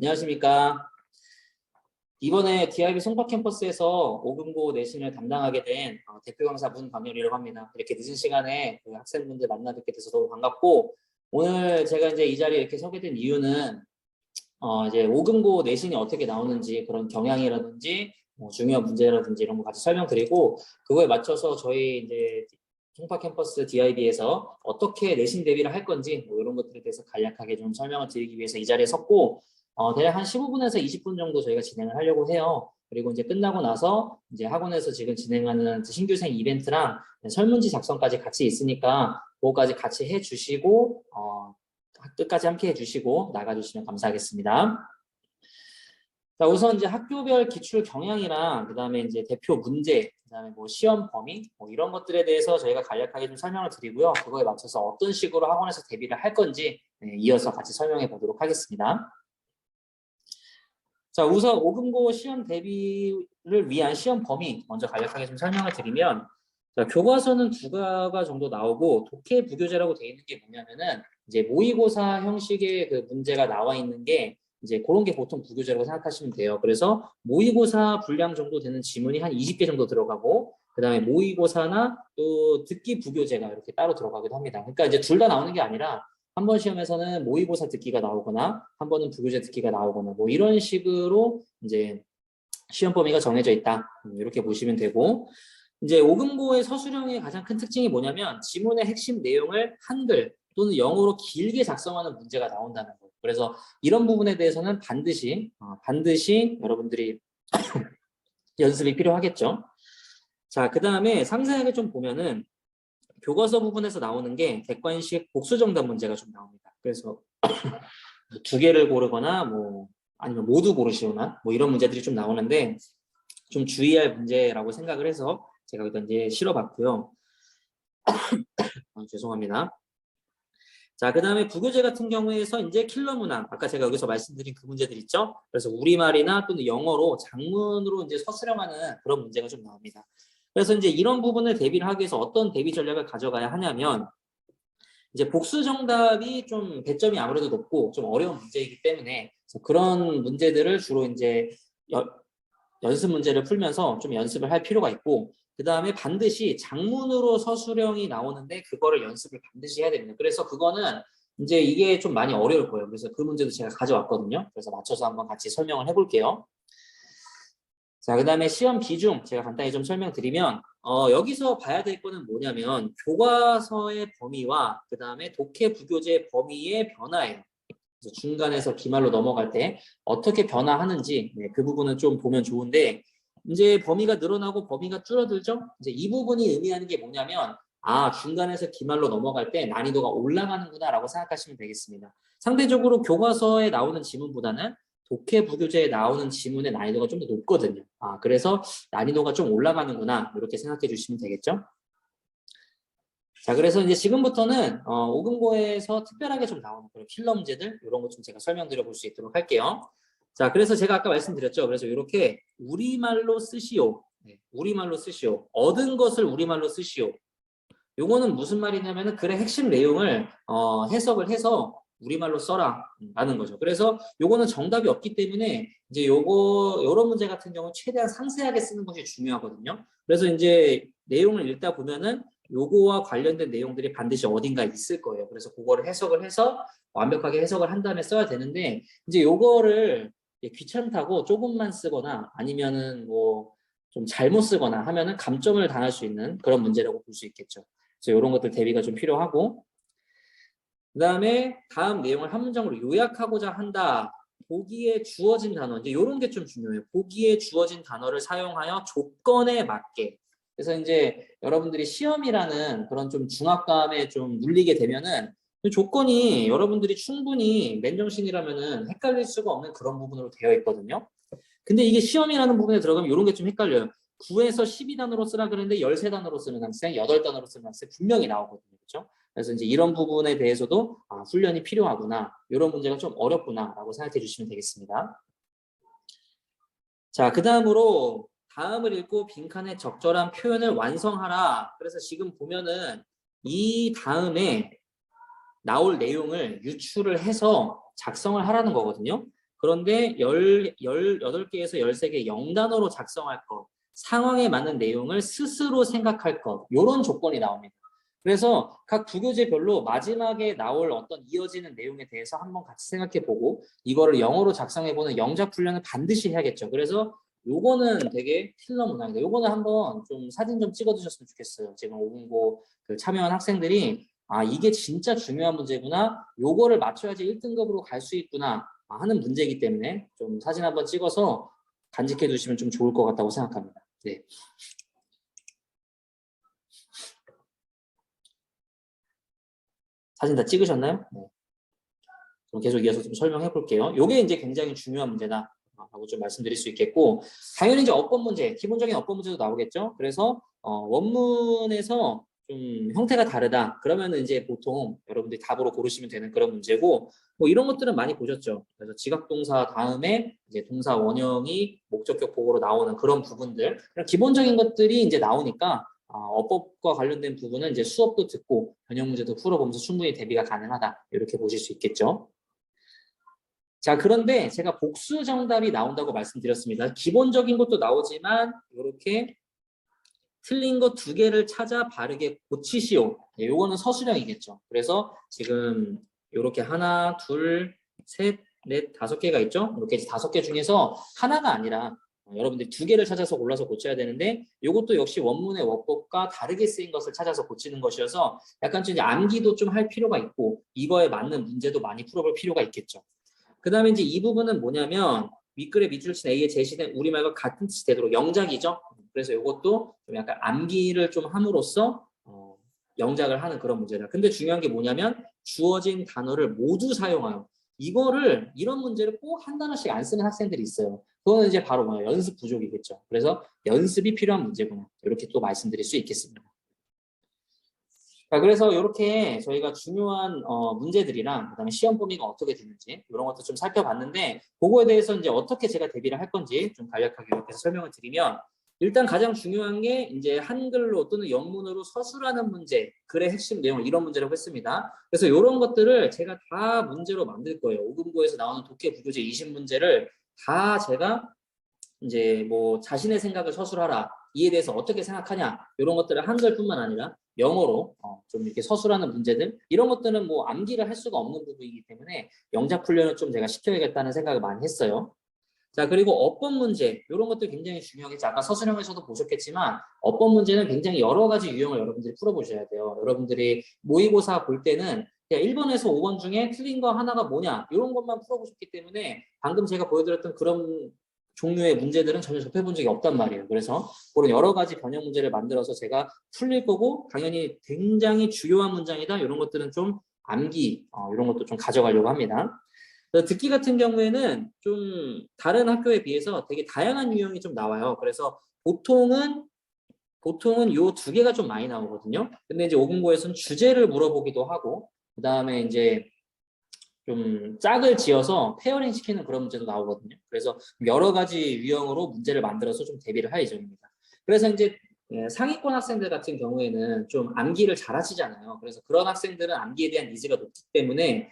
안녕하십니까. 이번에 DIB 송파 캠퍼스에서 5금고 내신을 담당하게 된 대표 강사 문광열이라고 합니다. 이렇게 늦은 시간에 그 학생분들 만나 뵙게 돼서 너무 반갑고, 오늘 제가 이제 이 자리에 이렇게 서게 된 이유는 이제 5금고 내신이 어떻게 나오는지 그런 경향이라든지 중요한 문제라든지 이런 거 같이 설명드리고, 그거에 맞춰서 저희 이제 송파 캠퍼스 DIB에서 어떻게 내신 대비를 할 건지 이런 것들에 대해서 간략하게 좀 설명을 드리기 위해서 이 자리에 섰고, 대략 한 15분에서 20분 정도 저희가 진행을 하려고 해요. 그리고 이제 끝나고 나서 이제 학원에서 지금 진행하는 신규생 이벤트랑 설문지 작성까지 같이 있으니까 그거까지 같이 해주시고 끝까지 함께 해주시고 나가주시면 감사하겠습니다. 자, 우선 이제 학교별 기출 경향이랑 그다음에 이제 대표 문제, 그다음에 뭐 시험 범위 이런 것들에 대해서 저희가 간략하게 좀 설명을 드리고요. 그거에 맞춰서 어떤 식으로 학원에서 대비를 할 건지 이어서 같이 설명해 보도록 하겠습니다. 자, 우선 5금고 시험 대비를 위한 시험 범위 먼저 간략하게 좀 설명을 드리면, 자, 교과서는 두 과가 정도 나오고 독해 부교재라고 되어 있는 게 뭐냐면은 이제 모의고사 형식의 그 문제가 나와 있는 게 이제 그런 게 보통 부교재라고 생각하시면 돼요. 그래서 모의고사 분량 정도 되는 지문이 한 20개 정도 들어가고, 그다음에 모의고사나 또 듣기 부교재가 이렇게 따로 들어가기도 합니다. 그러니까 이제 둘 다 나오는 게 아니라 한 번 시험에서는 모의고사 듣기가 나오거나 한 번은 부교재 듣기가 나오거나 뭐 이런 식으로 이제 시험 범위가 정해져 있다. 이렇게 보시면 되고, 이제 5금고의 서술형의 가장 큰 특징이 뭐냐면 지문의 핵심 내용을 한글 또는 영어로 길게 작성하는 문제가 나온다는 거예요. 그래서 이런 부분에 대해서는 반드시 여러분들이 연습이 필요하겠죠. 자, 그 다음에 상세하게 좀 보면은 교과서 부분에서 나오는 게 객관식 복수정답 문제가 좀 나옵니다. 그래서 두 개를 고르거나 뭐 아니면 모두 고르시거나 뭐 이런 문제들이 좀 나오는데 좀 주의할 문제라고 생각을 해서 제가 여기다 이제 실어봤고요. 죄송합니다. 자, 그 다음에 부교재 같은 경우에서 이제 킬러 문항, 아까 제가 여기서 말씀드린 그 문제들 있죠? 그래서 우리말이나 또는 영어로 장문으로 이제 서술형하는 그런 문제가 좀 나옵니다. 그래서 이제 이런 부분을 대비를 하기 위해서 어떤 대비 전략을 가져가야 하냐면, 이제 복수 정답이 좀 배점이 아무래도 높고 좀 어려운 문제이기 때문에 그런 문제들을 주로 이제 연습 문제를 풀면서 좀 연습을 할 필요가 있고, 그 다음에 반드시 장문으로 서술형이 나오는데 그거를 연습을 반드시 해야 됩니다. 그래서 그거는 이제 이게 좀 많이 어려울 거예요. 그래서 그 문제도 제가 가져왔거든요. 그래서 맞춰서 한번 같이 설명을 해볼게요. 자, 그 다음에 시험 비중 제가 간단히 좀 설명드리면 여기서 봐야 될 거는 뭐냐면 교과서의 범위와 그 다음에 독해 부교재 범위의 변화예요. 그래서 중간에서 기말로 넘어갈 때 어떻게 변화하는지 그 부분은 좀 보면 좋은데, 이제 범위가 늘어나고 범위가 줄어들죠. 이제 이 부분이 의미하는 게 뭐냐면 중간에서 기말로 넘어갈 때 난이도가 올라가는구나라고 생각하시면 되겠습니다. 상대적으로 교과서에 나오는 지문보다는 독해 부교재에 나오는 지문의 난이도가 좀 더 높거든요. 그래서 난이도가 좀 올라가는구나 이렇게 생각해 주시면 되겠죠. 자, 그래서 이제 지금부터는 5금고에서 특별하게 좀 나오는 그런 킬러 문제들 이런 것 좀 제가 설명드려 볼 수 있도록 할게요. 자, 그래서 제가 아까 말씀드렸죠. 그래서 이렇게 우리말로 쓰시오. 우리말로 쓰시오. 얻은 것을 우리말로 쓰시오. 요거는 무슨 말이냐면은 글의 핵심 내용을 해석을 해서 우리말로 써라 라는 거죠. 그래서 요거는 정답이 없기 때문에 이제 요런 문제 같은 경우는 최대한 상세하게 쓰는 것이 중요하거든요. 그래서 이제 내용을 읽다 보면은 요거와 관련된 내용들이 반드시 어딘가에 있을 거예요. 그래서 그거를 해석을 해서 완벽하게 해석을 한 다음에 써야 되는데, 이제 요거를 귀찮다고 조금만 쓰거나 아니면은 뭐 좀 잘못 쓰거나 하면은 감점을 당할 수 있는 그런 문제라고 볼 수 있겠죠. 그래서 이런 것들 대비가 좀 필요하고, 그 다음에 다음 내용을 한 문장으로 요약하고자 한다. 보기에 주어진 단어, 이제 이런 게 좀 중요해요. 보기에 주어진 단어를 사용하여 조건에 맞게. 그래서 이제 여러분들이 시험이라는 그런 좀 중압감에 좀 눌리게 되면은 조건이 여러분들이 충분히 맨정신이라면은 헷갈릴 수가 없는 그런 부분으로 되어 있거든요. 근데 이게 시험이라는 부분에 들어가면 이런 게 좀 헷갈려요. 9에서 12단어로 쓰라 그랬는데 13단어로 쓰는 학생, 8단어로 쓰는 학생 분명히 나오거든요. 그렇죠? 그래서 이제 이런 부분에 대해서도 훈련이 필요하구나. 이런 문제가 좀 어렵구나라고 생각해 주시면 되겠습니다. 자, 그 다음으로 다음을 읽고 빈칸에 적절한 표현을 완성하라. 그래서 지금 보면은 이 다음에 나올 내용을 유추를 해서 작성을 하라는 거거든요. 그런데 18개에서 13개 0단어로 작성할 것, 상황에 맞는 내용을 스스로 생각할 것, 이런 조건이 나옵니다. 그래서 각 부교재별로 마지막에 나올 어떤 이어지는 내용에 대해서 한번 같이 생각해보고 이거를 영어로 작성해보는 영작 훈련을 반드시 해야겠죠. 그래서 요거는 되게 킬러 문항이다. 요거는 한번 좀 사진 좀 찍어두셨으면 좋겠어요. 지금 5분고 그 참여한 학생들이 아 이게 진짜 중요한 문제구나. 요거를 맞춰야지 1등급으로 갈 수 있구나 하는 문제이기 때문에 좀 사진 한번 찍어서 간직해 두시면 좀 좋을 것 같다고 생각합니다. 네. 사진 다 찍으셨나요? 네. 그럼 계속 이어서 좀 설명해 볼게요. 요게 이제 굉장히 중요한 문제다. 라고 좀 말씀드릴 수 있겠고, 당연히 이제 어법 문제, 기본적인 어법 문제도 나오겠죠. 그래서 원문에서 좀 형태가 다르다. 그러면은 이제 보통 여러분들이 답으로 고르시면 되는 그런 문제고, 뭐 이런 것들은 많이 보셨죠. 그래서 지각동사 다음에 이제 동사 원형이 목적격 보고로 나오는 그런 부분들, 기본적인 것들이 이제 나오니까 어법과 관련된 부분은 이제 수업도 듣고 변형 문제도 풀어보면서 충분히 대비가 가능하다. 이렇게 보실 수 있겠죠. 자, 그런데 제가 복수 정답이 나온다고 말씀드렸습니다. 기본적인 것도 나오지만 이렇게 틀린 거 2개를 찾아 바르게 고치시오. 네, 요거는 서술형이겠죠. 그래서 지금 이렇게 하나, 둘, 셋, 넷, 5개가 있죠. 이렇게 5개 중에서 하나가 아니라 여러분들이 2개를 찾아서 골라서 고쳐야 되는데 이것도 역시 원문의 원법과 다르게 쓰인 것을 찾아서 고치는 것이어서 약간 좀 이제 암기도 좀 할 필요가 있고 이거에 맞는 문제도 많이 풀어볼 필요가 있겠죠. 그 다음에 이제 이 부분은 뭐냐면 윗글에 밑줄 친 A에 제시된 우리말과 같은 뜻이 되도록 영작이죠. 그래서 이것도 좀 약간 암기를 좀 함으로써 영작을 하는 그런 문제다. 근데 중요한 게 뭐냐면 주어진 단어를 모두 사용하여 이거를 이런 문제를 꼭 한 단어씩 안 쓰는 학생들이 있어요. 그거는 이제 바로 뭐예요? 연습 부족이겠죠. 그래서 연습이 필요한 문제구나. 이렇게 또 말씀드릴 수 있겠습니다. 자, 그래서 이렇게 저희가 중요한 문제들이랑 그다음에 시험 범위가 어떻게 되는지 이런 것도 좀 살펴봤는데 그거에 대해서 이제 어떻게 제가 대비를 할 건지 좀 간략하게 이렇게 설명을 드리면 일단 가장 중요한 게 이제 한글로 또는 영문으로 서술하는 문제, 글의 핵심 내용 이런 문제라고 했습니다. 그래서 이런 것들을 제가 다 문제로 만들 거예요. 5분고에서 나오는 독해 부교재 20문제를 다 제가 이제 뭐 자신의 생각을 서술하라. 이에 대해서 어떻게 생각하냐. 이런 것들을 한글뿐만 아니라 영어로 좀 이렇게 서술하는 문제들 이런 것들은 뭐 암기를 할 수가 없는 부분이기 때문에 영작 훈련을 좀 제가 시켜야겠다는 생각을 많이 했어요. 자, 그리고 어법 문제 이런 것도 굉장히 중요하겠죠. 아까 서술형에서도 보셨겠지만 어법 문제는 굉장히 여러 가지 유형을 여러분들이 풀어보셔야 돼요. 여러분들이 모의고사 볼 때는 그냥 1번에서 5번 중에 틀린 거 하나가 뭐냐 이런 것만 풀어보셨기 때문에 방금 제가 보여드렸던 그런 종류의 문제들은 전혀 접해본 적이 없단 말이에요. 그래서 그런 여러 가지 변형 문제를 만들어서 제가 풀릴 거고 당연히 굉장히 주요한 문장이다 이런 것들은 좀 암기 이런 것도 좀 가져가려고 합니다. 듣기 같은 경우에는 좀 다른 학교에 비해서 되게 다양한 유형이 좀 나와요. 그래서 보통은 요 2개가 좀 많이 나오거든요. 근데 이제 5분고에서는 주제를 물어보기도 하고 그다음에 이제 좀 짝을 지어서 페어링 시키는 그런 문제도 나오거든요. 그래서 여러 가지 유형으로 문제를 만들어서 좀 대비를 할 예정입니다. 그래서 이제 상위권 학생들 같은 경우에는 좀 암기를 잘 하시잖아요. 그래서 그런 학생들은 암기에 대한 니즈가 높기 때문에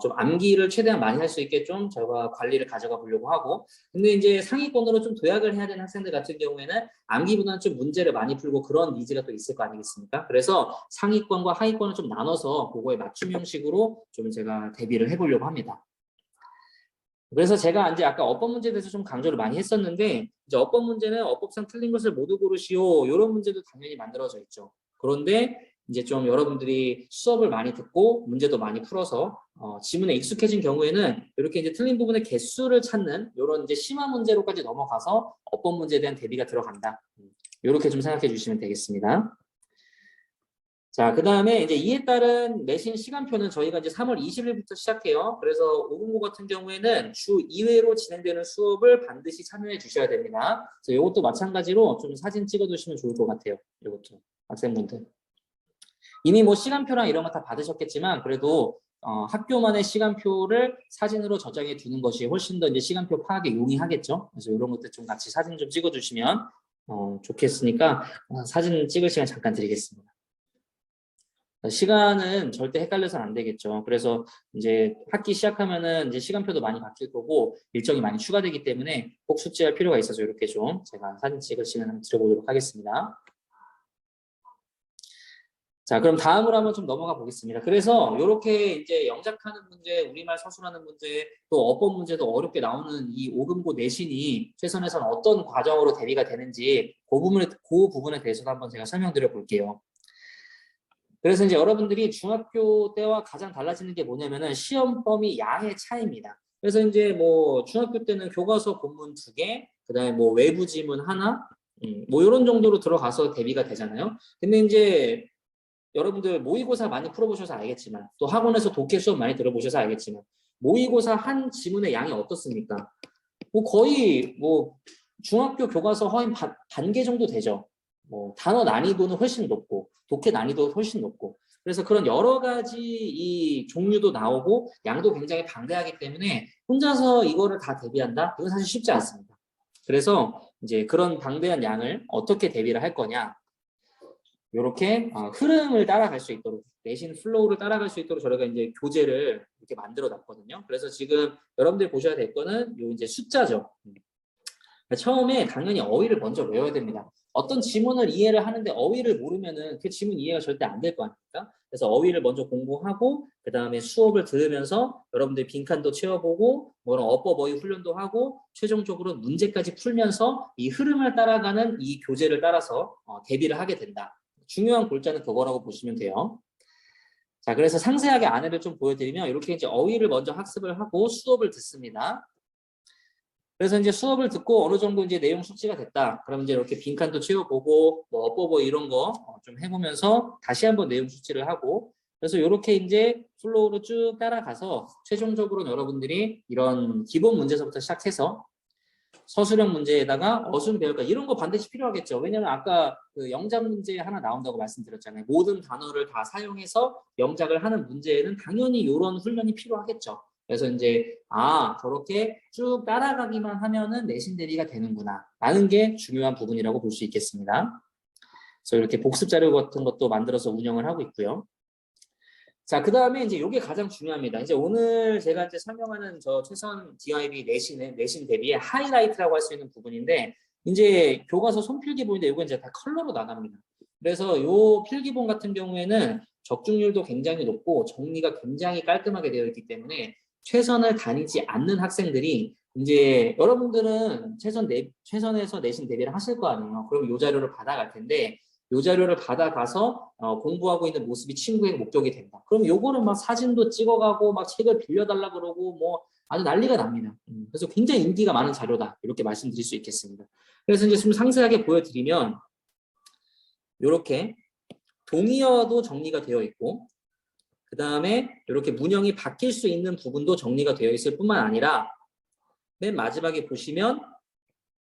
좀 암기를 최대한 많이 할 수 있게 좀 저희가 관리를 가져가 보려고 하고 근데 이제 상위권으로 좀 도약을 해야 되는 학생들 같은 경우에는 암기보다는 좀 문제를 많이 풀고 그런 니즈가 또 있을 거 아니겠습니까? 그래서 상위권과 하위권을 좀 나눠서 그거에 맞춤 형식으로 좀 제가 대비를 해보려고 합니다. 그래서 제가 이제 아까 어법 문제에 대해서 좀 강조를 많이 했었는데 이제 어법 문제는 어법상 틀린 것을 모두 고르시오 이런 문제도 당연히 만들어져 있죠. 그런데 이제 좀 여러분들이 수업을 많이 듣고 문제도 많이 풀어서 지문에 익숙해진 경우에는 이렇게 이제 틀린 부분의 개수를 찾는 이런 이제 심화 문제로까지 넘어가서 어법 문제에 대한 대비가 들어간다. 이렇게 좀 생각해 주시면 되겠습니다. 자, 그 다음에 이제 이에 따른 내신 시간표는 저희가 이제 3월 20일부터 시작해요. 그래서 5분고 같은 경우에는 주 2회로 진행되는 수업을 반드시 참여해 주셔야 됩니다. 그래서 이것도 마찬가지로 좀 사진 찍어 두시면 좋을 것 같아요. 이것도 학생분들. 이미 뭐 시간표랑 이런 거 다 받으셨겠지만 그래도 학교만의 시간표를 사진으로 저장해 두는 것이 훨씬 더 이제 시간표 파악에 용이하겠죠. 그래서 이런 것들 좀 같이 사진 좀 찍어 주시면 좋겠으니까 사진 찍을 시간 잠깐 드리겠습니다. 시간은 절대 헷갈려서는 안 되겠죠. 그래서 이제 학기 시작하면은 이제 시간표도 많이 바뀔 거고 일정이 많이 추가되기 때문에 꼭 숙지할 필요가 있어서 이렇게 좀 제가 사진 찍을 시간 한번 드려보도록 하겠습니다. 자, 그럼 다음으로 한번 좀 넘어가 보겠습니다. 그래서 이렇게 이제 영작하는 문제, 우리말 서술하는 문제, 또 어법 문제도 어렵게 나오는 이 오금고 내신이 최선에서는 어떤 과정으로 대비가 되는지 그 부분에 대해서도 한번 제가 설명드려 볼게요. 그래서 이제 여러분들이 중학교 때와 가장 달라지는 게 뭐냐면은 시험 범위 양의 차이입니다. 그래서 이제 뭐 중학교 때는 교과서 본문 2개, 그다음에 뭐 외부 지문 하나, 뭐 이런 정도로 들어가서 대비가 되잖아요. 근데 이제 여러분들 모의고사 많이 풀어보셔서 알겠지만 또 학원에서 독해 수업 많이 들어보셔서 알겠지만 모의고사 한 지문의 양이 어떻습니까? 뭐 거의 뭐 중학교 교과서 거의 반개 정도 되죠. 뭐 단어 난이도는 훨씬 높고 독해 난이도 훨씬 높고 그래서 그런 여러 가지 이 종류도 나오고 양도 굉장히 방대하기 때문에 혼자서 이거를 다 대비한다? 이건 사실 쉽지 않습니다. 그래서 이제 그런 방대한 양을 어떻게 대비를 할 거냐? 이렇게 흐름을 따라갈 수 있도록 내신 플로우를 따라갈 수 있도록 저희가 이제 교재를 이렇게 만들어 놨거든요. 그래서 지금 여러분들이 보셔야 될 거는 요 이제 숫자죠. 처음에 당연히 어휘를 먼저 외워야 됩니다. 어떤 지문을 이해를 하는데 어휘를 모르면은 그 지문 이해가 절대 안 될 거 아닙니까? 그래서 어휘를 먼저 공부하고 그 다음에 수업을 들으면서 여러분들 빈칸도 채워보고 뭐 어법 어휘 훈련도 하고 최종적으로 문제까지 풀면서 이 흐름을 따라가는 이 교재를 따라서 대비를 하게 된다. 중요한 골자는 그거라고 보시면 돼요. 자, 그래서 상세하게 안내를 좀 보여드리면 이렇게 이제 어휘를 먼저 학습을 하고 수업을 듣습니다. 그래서 이제 수업을 듣고 어느 정도 이제 내용 숙지가 됐다. 그럼 이제 이렇게 빈칸도 채워보고 뭐 어버버 이런 거 좀 해보면서 다시 한번 내용 숙지를 하고 그래서 이렇게 이제 플로우로 쭉 따라가서 최종적으로는 여러분들이 이런 기본 문제서부터 시작해서 서술형 문제에다가 어순 배울까 이런 거 반드시 필요하겠죠. 왜냐면 아까 그 영작 문제 하나 나온다고 말씀드렸잖아요. 모든 단어를 다 사용해서 영작을 하는 문제에는 당연히 이런 훈련이 필요하겠죠. 그래서 이제 저렇게 쭉 따라가기만 하면은 내신 대비가 되는구나 라는 게 중요한 부분이라고 볼 수 있겠습니다. 그래서 이렇게 복습 자료 같은 것도 만들어서 운영을 하고 있고요. 자, 그 다음에 이제 이게 가장 중요합니다. 이제 오늘 제가 이제 설명하는 저 최선 DIB 내신 대비의 하이라이트라고 할 수 있는 부분인데, 이제 교과서 손필기본인데 이거 이제 다 컬러로 나갑니다. 그래서 요 필기본 같은 경우에는 적중률도 굉장히 높고 정리가 굉장히 깔끔하게 되어 있기 때문에 최선을 다니지 않는 학생들이 이제 여러분들은 최선에서 내신 대비를 하실 거 아니에요. 그럼 요 자료를 받아갈 텐데 요 자료를 받아가서 공부하고 있는 모습이 친구의 목적이 된다. 그럼 요거는 막 사진도 찍어가고 막 책을 빌려달라 그러고 뭐 아주 난리가 납니다. 그래서 굉장히 인기가 많은 자료다. 이렇게 말씀드릴 수 있겠습니다. 그래서 이제 좀 상세하게 보여드리면 이렇게 동의어도 정리가 되어 있고 그 다음에 이렇게 문형이 바뀔 수 있는 부분도 정리가 되어 있을 뿐만 아니라 맨 마지막에 보시면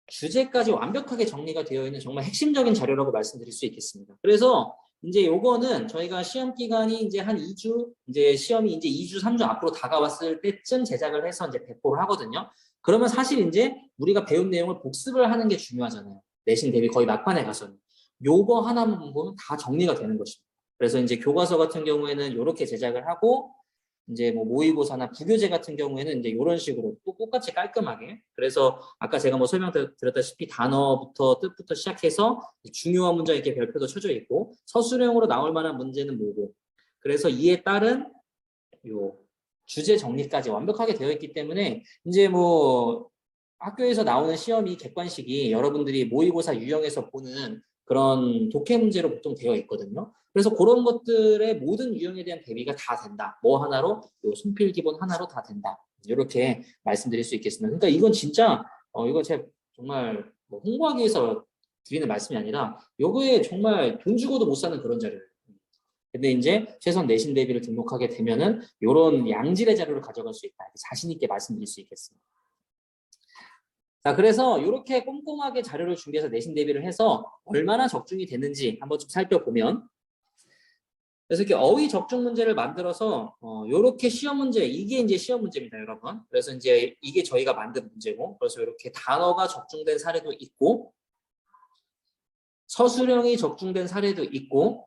주제까지 완벽하게 정리가 되어 있는 정말 핵심적인 자료라고 말씀드릴 수 있겠습니다. 그래서 이제 요거는 저희가 시험 기간이 이제 한 2주, 이제 시험이 이제 2주, 3주 앞으로 다가왔을 때쯤 제작을 해서 이제 배포를 하거든요. 그러면 사실 이제 우리가 배운 내용을 복습을 하는 게 중요하잖아요. 내신 대비 거의 막판에 가서는. 요거 하나만 보면 다 정리가 되는 것입니다. 그래서 이제 교과서 같은 경우에는 이렇게 제작을 하고 이제 뭐 모의고사나 부교재 같은 경우에는 이제 이런 식으로 또 똑같이 깔끔하게 그래서 아까 제가 뭐 설명드렸다시피 단어부터 뜻부터 시작해서 중요한 문장 이렇게 별표도 쳐져 있고 서술형으로 나올 만한 문제는 뭐고 그래서 이에 따른 요 주제 정리까지 완벽하게 되어 있기 때문에 이제 뭐 학교에서 나오는 시험이 객관식이 여러분들이 모의고사 유형에서 보는 그런 독해 문제로 보통 되어 있거든요. 그래서 그런 것들의 모든 유형에 대한 대비가 다 된다. 뭐 하나로? 요 손필 기본 하나로 다 된다. 이렇게 말씀드릴 수 있겠습니다. 그러니까 이건 진짜 이거 제가 정말 뭐 홍보하기 위해서 드리는 말씀이 아니라 요거에 정말 돈 주고도 못 사는 그런 자료예요. 근데 이제 최선 내신 대비를 등록하게 되면은 이런 양질의 자료를 가져갈 수 있다. 자신 있게 말씀드릴 수 있겠습니다. 자, 그래서 이렇게 꼼꼼하게 자료를 준비해서 내신 대비를 해서 얼마나 적중이 됐는지 한번 좀 살펴보면 그래서 이렇게 어휘 적중 문제를 만들어서 이렇게 시험 문제 이게 이제 시험 문제입니다, 여러분. 그래서 이제 이게 저희가 만든 문제고 그래서 이렇게 단어가 적중된 사례도 있고 서술형이 적중된 사례도 있고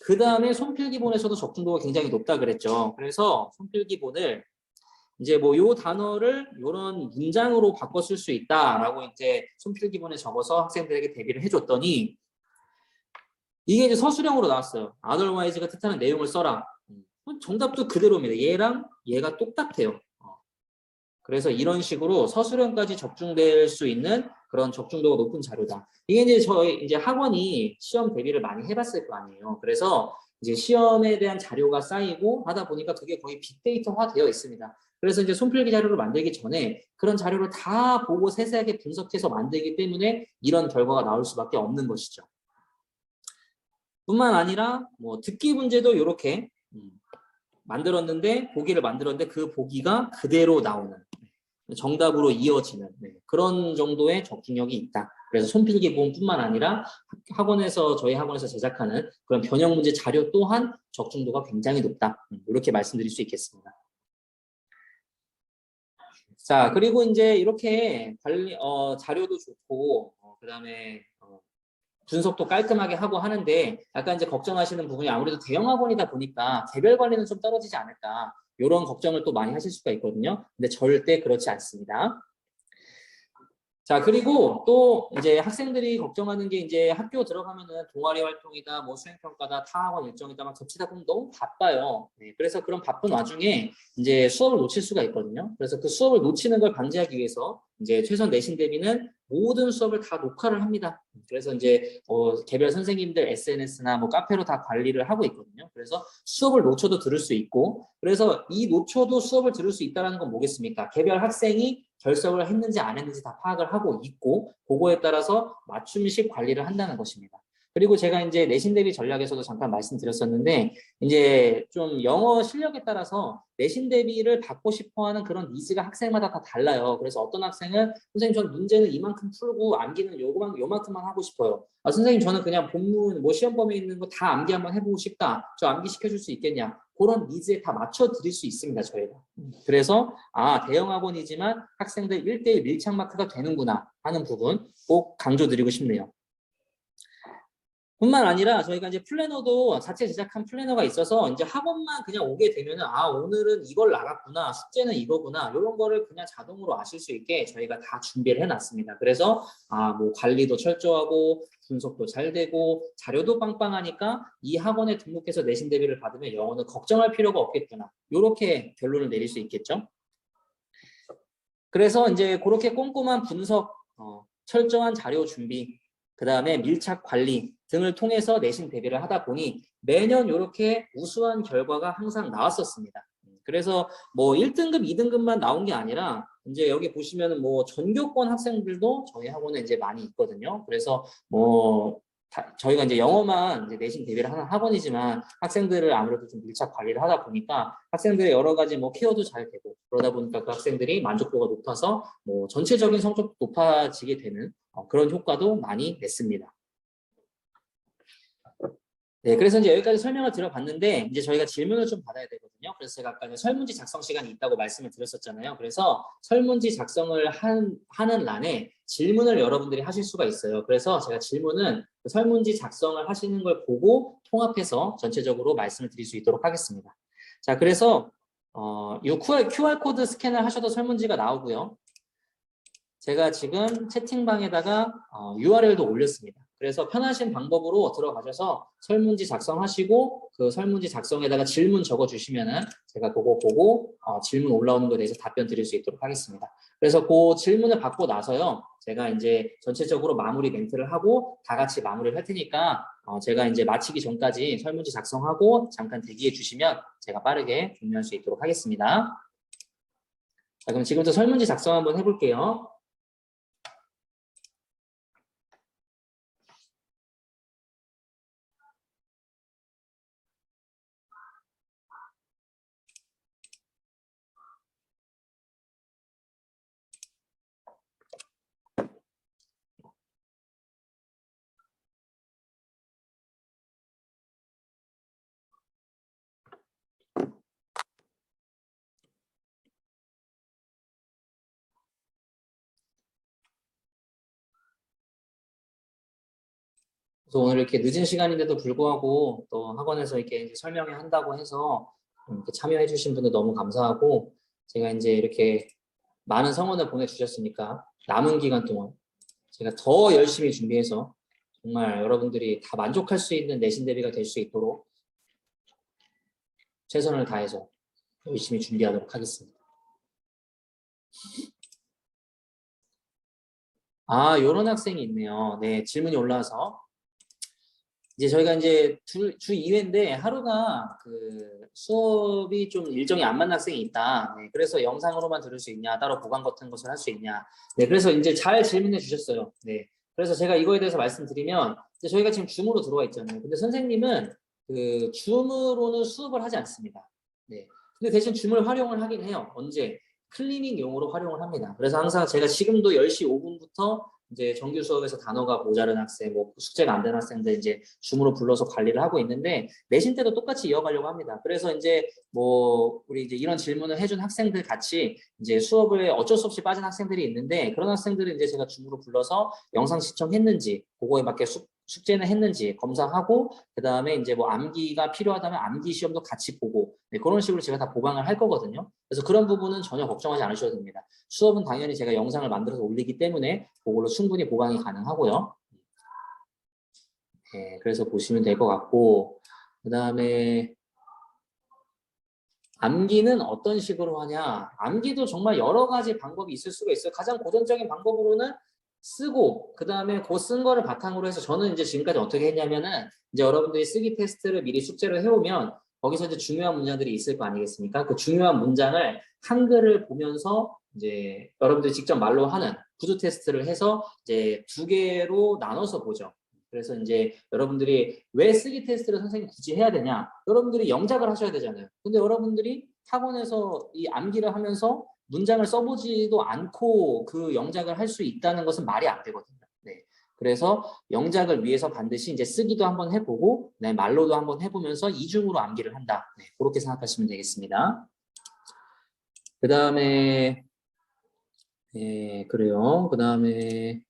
그 다음에 손필기본에서도 적중도가 굉장히 높다 그랬죠. 그래서 손필기본을 이제 뭐 요 단어를 요런 문장으로 바꿔 쓸 수 있다라고 이제 손필기본에 적어서 학생들에게 대비를 해줬더니 이게 이제 서술형으로 나왔어요. otherwise가 뜻하는 내용을 써라. 정답도 그대로입니다. 얘랑 얘가 똑같아요. 그래서 이런 식으로 서술형까지 적중될 수 있는 그런 적중도가 높은 자료다. 이게 이제 저희 이제 학원이 시험 대비를 많이 해봤을 거 아니에요. 그래서 이제 시험에 대한 자료가 쌓이고 하다 보니까 그게 거의 빅데이터화 되어 있습니다. 그래서 이제 손필기 자료를 만들기 전에 그런 자료를 다 보고 세세하게 분석해서 만들기 때문에 이런 결과가 나올 수밖에 없는 것이죠. 뿐만 아니라 뭐 듣기 문제도 이렇게 만들었는데 보기를 만들었는데 그 보기가 그대로 나오는 정답으로 이어지는 그런 정도의 적중력이 있다. 그래서 손필기 부분뿐만 아니라 학원에서 저희 학원에서 제작하는 그런 변형 문제 자료 또한 적중도가 굉장히 높다. 이렇게 말씀드릴 수 있겠습니다. 자, 그리고 이제 이렇게 자료도 좋고 그다음에 분석도 깔끔하게 하고 하는데 약간 이제 걱정하시는 부분이 아무래도 대형 학원이다 보니까 개별 관리는 좀 떨어지지 않을까 이런 걱정을 또 많이 하실 수가 있거든요. 근데 절대 그렇지 않습니다. 자, 그리고 또 이제 학생들이 걱정하는 게 이제 학교 들어가면은 동아리 활동이다, 뭐 수행평가다, 타학원 일정이다 막 겹치다 보면 너무 바빠요. 그래서 그런 바쁜 와중에 이제 수업을 놓칠 수가 있거든요. 그래서 그 수업을 놓치는 걸 방지하기 위해서 이제 최선 내신 대비는 모든 수업을 다 녹화를 합니다. 그래서 이제 개별 선생님들 SNS나 뭐 카페로 다 관리를 하고 있거든요. 그래서 수업을 놓쳐도 들을 수 있고, 그래서 이 놓쳐도 수업을 들을 수 있다는 건 뭐겠습니까? 개별 학생이 결석을 했는지 안 했는지 다 파악을 하고 있고 그거에 따라서 맞춤식 관리를 한다는 것입니다. 그리고 제가 이제 내신 대비 전략에서도 잠깐 말씀드렸었는데 이제 좀 영어 실력에 따라서 내신 대비를 받고 싶어하는 그런 니즈가 학생마다 다 달라요. 그래서 어떤 학생은 선생님 저는 문제는 이만큼 풀고 암기는 요만큼만 하고 싶어요. 선생님 저는 그냥 본문 뭐 시험 범위에 있는 거 다 암기 한번 해보고 싶다. 저 암기 시켜줄 수 있겠냐? 그런 니즈에 다 맞춰 드릴 수 있습니다, 저희가. 그래서 대형 학원이지만 학생들 1대1 밀착 마크가 되는구나 하는 부분 꼭 강조드리고 싶네요. 뿐만 아니라 저희가 이제 플래너도 자체 제작한 플래너가 있어서 이제 학원만 그냥 오게 되면은 오늘은 이걸 나갔구나, 숙제는 이거구나 이런 거를 그냥 자동으로 아실 수 있게 저희가 다 준비를 해놨습니다. 그래서 뭐 관리도 철저하고 분석도 잘 되고 자료도 빵빵하니까 이 학원에 등록해서 내신 대비를 받으면 영어는 걱정할 필요가 없겠구나 이렇게 결론을 내릴 수 있겠죠. 그래서 이제 그렇게 꼼꼼한 분석, 철저한 자료 준비, 그 다음에 밀착 관리 등을 통해서 내신 대비를 하다 보니 매년 이렇게 우수한 결과가 항상 나왔었습니다. 그래서 뭐 1등급, 2등급만 나온 게 아니라 이제 여기 보시면은 뭐 전교권 학생들도 저희 학원에 이제 많이 있거든요. 그래서 뭐 저희가 이제 영어만 이제 내신 대비를 하는 학원이지만 학생들을 아무래도 좀 밀착 관리를 하다 보니까 학생들의 여러 가지 뭐 케어도 잘 되고 그러다 보니까 그 학생들이 만족도가 높아서 뭐 전체적인 성적도 높아지게 되는 그런 효과도 많이 냈습니다. 네, 그래서 이제 여기까지 설명을 들어봤는데 이제 저희가 질문을 좀 받아야 되거든요. 그래서 제가 아까 설문지 작성 시간이 있다고 말씀을 드렸었잖아요. 그래서 설문지 작성을 하는 란에 질문을 여러분들이 하실 수가 있어요. 그래서 제가 질문은 그 설문지 작성을 하시는 걸 보고 통합해서 전체적으로 말씀을 드릴 수 있도록 하겠습니다. 자, 그래서 이 QR코드 스캔을 하셔도 설문지가 나오고요. 제가 지금 채팅방에다가 URL도 올렸습니다. 그래서 편하신 방법으로 들어가셔서 설문지 작성하시고 그 설문지 작성에다가 질문 적어주시면은 제가 그거 보고 질문 올라오는 거에 대해서 답변 드릴 수 있도록 하겠습니다. 그래서 그 질문을 받고 나서요. 제가 이제 전체적으로 마무리 멘트를 하고 다 같이 마무리를 할 테니까 제가 이제 마치기 전까지 설문지 작성하고 잠깐 대기해 주시면 제가 빠르게 종료할 수 있도록 하겠습니다. 자, 그럼 지금부터 설문지 작성 한번 해볼게요. 그래서 오늘 이렇게 늦은 시간인데도 불구하고 또 학원에서 이렇게 이제 설명회 한다고 해서 이렇게 참여해 주신 분들 너무 감사하고 제가 이제 이렇게 많은 성원을 보내주셨으니까 남은 기간 동안 제가 더 열심히 준비해서 정말 여러분들이 다 만족할 수 있는 내신 대비가 될 수 있도록 최선을 다해서 열심히 준비하도록 하겠습니다. 아, 요런 학생이 있네요. 네, 질문이 올라와서. 이제 저희가 이제 주 2회인데 하루가 그 수업이 좀 일정이 안 맞는 학생이 있다. 네, 그래서 영상으로만 들을 수 있냐, 따로 보강 같은 것을 할 수 있냐. 네, 그래서 이제 잘 질문해 주셨어요. 네, 그래서 제가 이거에 대해서 말씀드리면 이제 저희가 지금 줌으로 들어와 있잖아요. 근데 선생님은 그 줌으로는 수업을 하지 않습니다. 네, 근데 대신 줌을 활용을 하긴 해요. 언제? 클리닝용으로 활용을 합니다. 그래서 항상 제가 지금도 10시 5분부터 이제 정규 수업에서 단어가 모자른 학생, 뭐 숙제가 안 되는 학생들 이제 줌으로 불러서 관리를 하고 있는데 내신 때도 똑같이 이어가려고 합니다. 그래서 이제 뭐 우리 이제 이런 질문을 해준 학생들 같이 이제 수업을 어쩔 수 없이 빠진 학생들이 있는데 그런 학생들은 이제 제가 줌으로 불러서 영상 시청했는지 그거에 맞게 숙제는 했는지 검사하고 그 다음에 이제 뭐 암기가 필요하다면 암기 시험도 같이 보고 네, 그런 식으로 제가 다 보강을 할 거거든요. 그래서 그런 부분은 전혀 걱정하지 않으셔도 됩니다. 수업은 당연히 제가 영상을 만들어서 올리기 때문에 그걸로 충분히 보강이 가능하고요. 네, 그래서 보시면 될 것 같고 그 다음에 암기는 어떤 식으로 하냐? 암기도 정말 여러 가지 방법이 있을 수가 있어요. 가장 고전적인 방법으로는 쓰고 그 다음에 그 쓴 거를 바탕으로 해서 저는 이제 지금까지 어떻게 했냐면은 이제 여러분들이 쓰기 테스트를 미리 숙제를 해오면 거기서 이제 중요한 문장들이 있을 거 아니겠습니까? 그 중요한 문장을 한글을 보면서 이제 여러분들이 직접 말로 하는 구두 테스트를 해서 이제 2개로 나눠서 보죠. 그래서 이제 여러분들이 왜 쓰기 테스트를 선생님이 굳이 해야 되냐? 여러분들이 영작을 하셔야 되잖아요. 근데 여러분들이 학원에서 이 암기를 하면서 문장을 써보지도 않고 그 영작을 할 수 있다는 것은 말이 안 되거든요. 네. 그래서 영작을 위해서 반드시 이제 쓰기도 한번 해보고, 네, 말로도 한번 해보면서 이중으로 암기를 한다. 네, 그렇게 생각하시면 되겠습니다. 그 다음에, 네, 그래요. 그 다음에,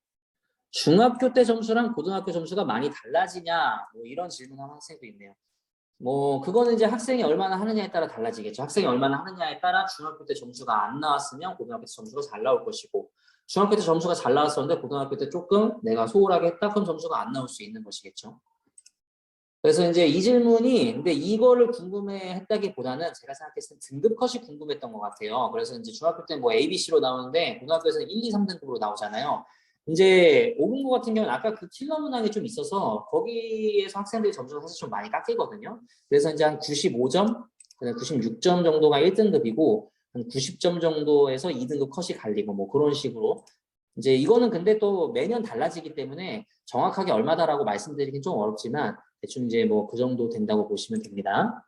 중학교 때 점수랑 고등학교 점수가 많이 달라지냐? 뭐 이런 질문하는 학생도 있네요. 뭐 그거는 이제 학생이 얼마나 하느냐에 따라 달라지겠죠. 학생이 얼마나 하느냐에 따라 중학교 때 점수가 안 나왔으면 고등학교 때 점수가 잘 나올 것이고 중학교 때 점수가 잘 나왔었는데 고등학교 때 조금 내가 소홀하게 했다 그럼 점수가 안 나올 수 있는 것이겠죠. 그래서 이제 이 질문이 근데 이거를 궁금해했다기보다는 제가 생각했을 때 등급 컷이 궁금했던 것 같아요. 그래서 이제 중학교 때 뭐 A, B, C로 나오는데 고등학교에서는 1, 2, 3등급으로 나오잖아요. 이제 5분고 같은 경우는 아까 그 킬러 문항이 좀 있어서 거기에서 학생들이 점수가 사실 좀 많이 깎이거든요. 그래서 이제 한 95점, 96점 정도가 1등급이고 한 90점 정도에서 2등급 컷이 갈리고 뭐 그런 식으로 이제 이거는 근데 또 매년 달라지기 때문에 정확하게 얼마다라고 말씀드리긴 좀 어렵지만 대충 이제 뭐 그 정도 된다고 보시면 됩니다.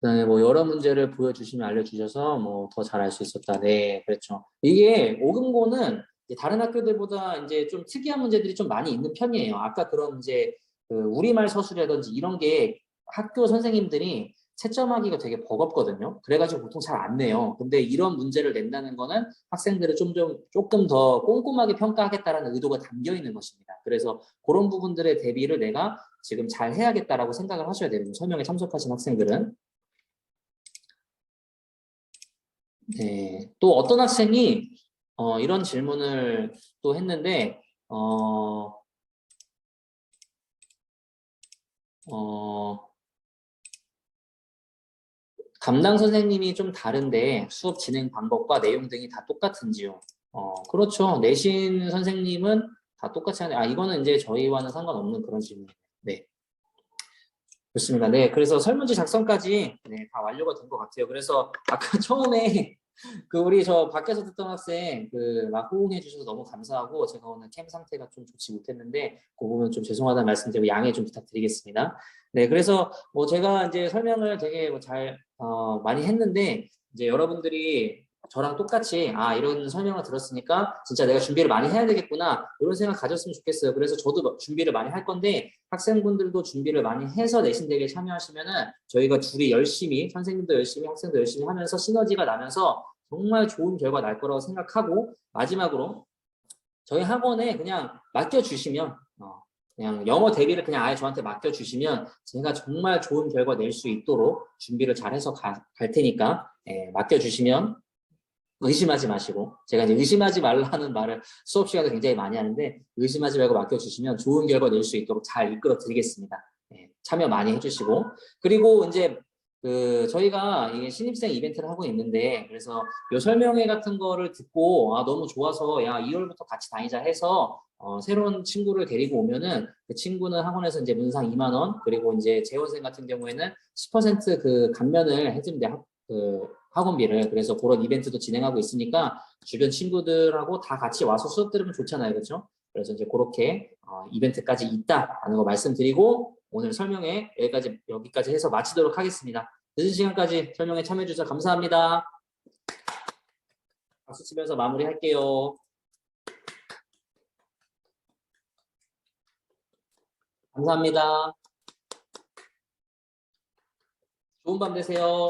그다음에 뭐 여러 문제를 보여주시면 알려주셔서 뭐 더 잘할 수 있었다. 네, 그렇죠. 이게 5금고는 다른 학교들보다 이제 좀 특이한 문제들이 좀 많이 있는 편이에요. 아까 그런 이제 그 우리말 서술이라든지 이런 게 학교 선생님들이 채점하기가 되게 버겁거든요. 그래가지고 보통 잘 안 내요. 근데 이런 문제를 낸다는 거는 학생들을 조금 더 꼼꼼하게 평가하겠다라는 의도가 담겨 있는 것입니다. 그래서 그런 부분들의 대비를 내가 지금 잘 해야겠다라고 생각을 하셔야 돼요. 설명에 참석하신 학생들은. 네. 또 어떤 학생이 이런 질문을 또 했는데 어, 어, 담당 선생님이 좀 다른데 수업 진행 방법과 내용 등이 다 똑같은지요? 그렇죠. 내신 선생님은 다 똑같이 하는데 이거는 이제 저희와는 상관없는 그런 질문이에요. 네. 좋습니다. 네. 그래서 설문지 작성까지 네, 다 완료가 된 것 같아요. 그래서 아까 처음에 그 우리 저 밖에서 듣던 학생 막 호응해 주셔서 너무 감사하고 제가 오늘 캠 상태가 좀 좋지 못했는데 그 부분 좀 죄송하다는 말씀드리고 양해 좀 부탁드리겠습니다. 네, 그래서 뭐 제가 이제 설명을 되게 잘 많이 했는데 이제 여러분들이 저랑 똑같이 이런 설명을 들었으니까 진짜 내가 준비를 많이 해야 되겠구나 이런 생각 가졌으면 좋겠어요. 그래서 저도 준비를 많이 할 건데 학생분들도 준비를 많이 해서 내신 대회에 참여하시면은 저희가 둘이 열심히 선생님도 열심히 학생도 열심히 하면서 시너지가 나면서 정말 좋은 결과 날 거라고 생각하고 마지막으로 저희 학원에 그냥 맡겨주시면 그냥 영어 대비를 그냥 아예 저한테 맡겨주시면 제가 정말 좋은 결과 낼 수 있도록 준비를 잘해서 갈 테니까 예, 맡겨주시면 의심하지 마시고 제가 이제 의심하지 말라는 말을 수업 시간에 굉장히 많이 하는데 의심하지 말고 맡겨주시면 좋은 결과 낼 수 있도록 잘 이끌어 드리겠습니다. 예, 참여 많이 해주시고 그리고 이제 저희가 이게 신입생 이벤트를 하고 있는데 그래서 요 설명회 같은 거를 듣고 아 너무 좋아서 야 2월부터 같이 다니자 해서 새로운 친구를 데리고 오면은 그 친구는 학원에서 이제 문상 2만 원 그리고 이제 재원생 같은 경우에는 10%그 감면을 해줍니다. 학원비를. 그래서 그런 이벤트도 진행하고 있으니까 주변 친구들하고 다 같이 와서 수업 들으면 좋잖아요. 그렇죠? 그래서 이제 그렇게 이벤트까지 있다라는 거 말씀드리고 오늘 설명회 여기까지 해서 마치도록 하겠습니다. 늦은 시간까지 설명회 참여해 주셔서 감사합니다. 박수 치면서 마무리할게요. 감사합니다. 좋은 밤 되세요.